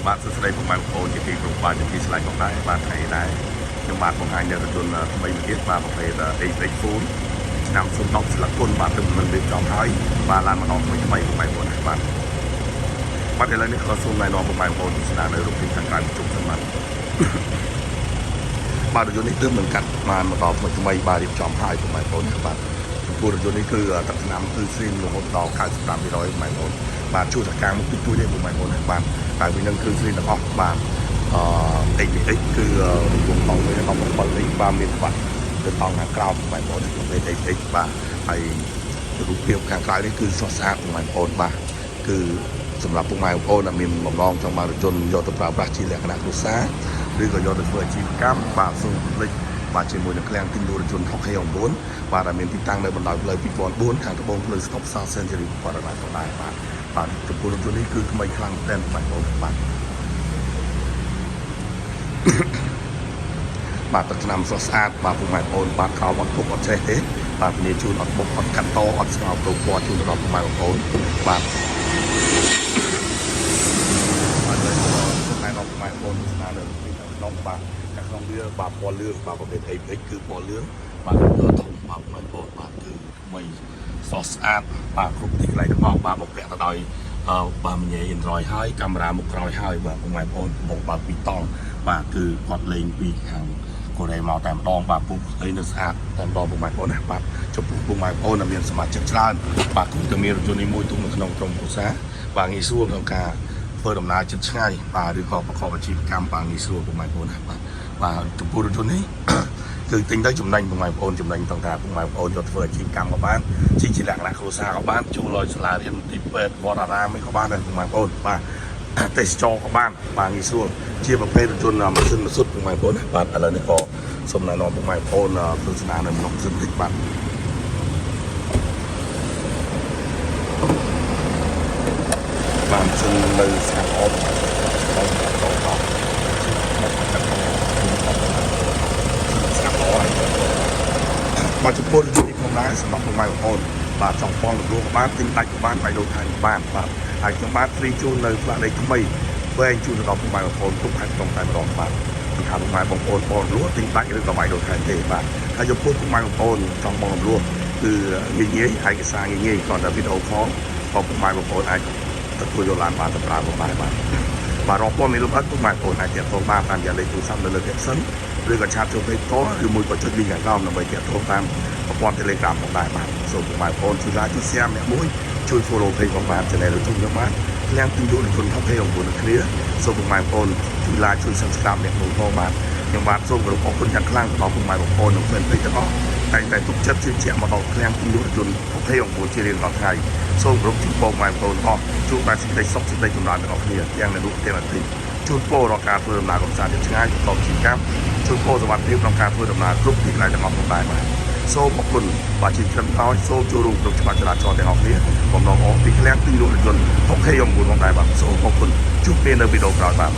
bạn sẽ đây cùng bạn cô chỉ khi cùng bạn chỉ khi lại còn đây bạn này đấy nhưng bạn còn hai nhà rực run mình biết và một về eight phút nằm xuống nóc là quân bạn từng mình biết chọn hai và làm mà nó mình bay của bạn bạn bắt đây là những con sông này nó của bạn cô thì là nơi rụng tình trạngการchụp sân mặt bạn được những thứ mình cắt mà đó mình bay ba điểm chọn hai của bạn cô các bạn cô được những thứ tập nằm từ xin một một tàu khai sự làm gì đó của bạn cô và chuiจากกลางมันตุ้ยๆcủa bạn cô các bạn tại vì năngคือxin là off បាទ APX គឺរំបងមួយរបស់7នេះបាទមានបាត់ទៅតង់ខាងក្រោមបងប្អូនគឺ APX បាទហើយរូបភាពខាងក្រៅនេះគឺស្រស់ស្អាតបងប្អូនបាទគឺសម្រាប់ពុកម៉ែបងប្អូនដែលមានបំណងចង់បានរថយន្តយកទៅប្រើប្រាស់ជាលក្ខណៈគ្រួសារឬក៏យកទៅធ្វើអាជីវកម្មបាទសូមរំលឹកបាទជាមួយនឹងឃ្លាំងទិញរថយន្ត 609 បាទដែលមានទីតាំងនៅបណ្ដោយផ្លូវ2004ខាងត្បូងផ្លូវស្តុបសាសេនជូរីបរិមាណផងដែរបាទបាទចំពោះរថយន្តនេះគឺថ្មីខ្លាំងតែនបងប្អូនបាទបាទទឹកឆ្នាំស្រស់ស្អាតបាទពុកម៉ែបងប្អូនបាទខោអត់ពុកអត់ចេះទេបាទជំនាញជូនអត់បុកអត់កាត់តអត់ស្ងោរទៅពណ៌ជូនដល់ពុកម៉ែបងប្អូនបាទអត់ទេពុកម៉ែដល់ពុកម៉ែបងប្អូនស្នានៅក្នុងបាទខាងក្នុងវាបាទពណ៌លឿងបាទប្រភេទ APX គឺពណ៌លឿងបាទធំបាទពុកម៉ែបងប្អូនបាទគឺថ្មីស្រស់ស្អាតបាទគ្រប់ទីកន្លែងទាំងអស់បាទមកពាក់ទៅដោយបាទញ៉ៃ Android ហើយកាមេរ៉ាមុខក្រោយហើយបាទពុកម៉ែបងប្អូនមកបាទពីតង់បាទគឺគាត់លេងពីខាងកូរ៉េមកតែម្ដងបាទពុកអីនៅស្អាតតែម្ដងពុកម៉ែបងប្អូនណាបាទចំពោះពុកម៉ែបងប្អូនដែលមានសមាជិកច្រើនបាទគួរតែមានរថយន្តនេះមួយទុកនៅក្នុងក្រុមគ្រួសារបាទងាយស្រួលក្នុងការធ្វើដំណើរជិតឆ្ងាយបាទឬក៏ប្រកបអាជីវកម្មបាទងាយស្រួលពុកម៉ែបងប្អូនណាបាទចំពោះរថយន្តនេះគឺទិញទៅចំណេញពុកម៉ែបងប្អូនចំណេញក្នុងការពុកម៉ែបងប្អូនយកធ្វើអាជីវកម្មក៏បានជីជាលក្ខណៈគ្រួសារក៏បានជួលឲ្យសាលារៀនទីពេទ្យវត្តអារាមក៏បានដែរពុកម៉ែបងប្អូនបាទទេសចរក៏បានបាទងាយស្រួលជាប្រភេទរថយន្តម៉ាស៊ីនម៉ាស៊ុតពុកម៉ែបងប្អូនបាទឥឡូវនេះក៏សូមណែនាំពុកម៉ែបងប្អូនទស្សនានៅក្នុងសិនតិចបាទបាទសិននៅស្កាត់អបបាទចំពោះរថយន្តនេះផងដែរសម្រាប់ពុកម៉ែបងប្អូនបាទចង់បងលក់ក៏បានទិញដាច់ក៏បានបាយដូរថែមក៏បានបាទហើយខ្ញុំបាទហ្វ្រីជូននៅផ្លាកដីថ្មីវែងជូនដល់ពុកម៉ែបងប្អូនទុកហើយក្នុងតែម្ដងបាទពីខាងពុកម៉ែបងប្អូនបងលក់ទិញដាច់ឬក៏បាយដូរថែមទេបាទហើយចំពោះពុកម៉ែបងប្អូនចង់បងលក់គឺងាយឯកសារងាយគ្រាន់តែវីដេអូខលពុកម៉ែបងប្អូនអាចទទួលយកឡានបានទៅប្រើផងដែរបាទបាទរកព័ត៌មានលម្អិតពុកម៉ែបងប្អូនអាចទាក់ទងបានតាមរយៈលេខទូរស័ព្ទនៅលើ caption ឬក៏ឆាតចូលពេកតឬមួយក៏ចុច link ខាងក្រោមដើម្បីទាក់ទងតាមប្រព័ន្ធ Telegram ផងដែរបាទសូមពុកម៉ែបងប្អូនជួយ like ជួយ share ម្នាក់មួយជួយ follow page ផងបាទ channel YouTube ខ្ញុំបាទឃ្លាំងទិញយកជនថប់ឲ្យអង្គគ្នាសូមពុកម៉ែបងប្អូនជួយ like ជួយ subscribe អ្នកមួយផងបាទខ្ញុំបាទសូមគោរពអរគុណយ៉ាងខ្លាំងដល់ពុកម៉ែបងប្អូននិង fan page ទាំងអស់តែទុកចិត្តជឿជាក់មកដល់ឃ្លាំងទិញយកជនថប់ឲ្យអង្គជារៀងរាល់ថ្ងៃសូមគោរពជូនពរម៉ែបងប្អូនអស់ជួបតែសេចក្តីសុខសេចក្តីចម្រើនទាំងអស់គ្នាទាំងនៅរូបទាំងអតិថិជូនពរដល់ការធ្វើដំណើរកំសាន្តឆ្ងាយប្រកបជីវកម្មជូនពរសុវត្ថិភាពក្នុងការធ្វើដំណើរគ្រប់ទីកន្លែងទាំងអស់ផងដែរបាទសូមអរគុណបាទជាក្រុមតោសូមចូលរួមក្នុងច្បាប់ចរាចរណ៍ទាំងអស់គ្នាបំណងអស់ពីឃ្លាំងទិញរថយន្ត 609 ផងដែរបាទសូមអរគុណជួបគ្នានៅវីដេអូក្រោយបាទ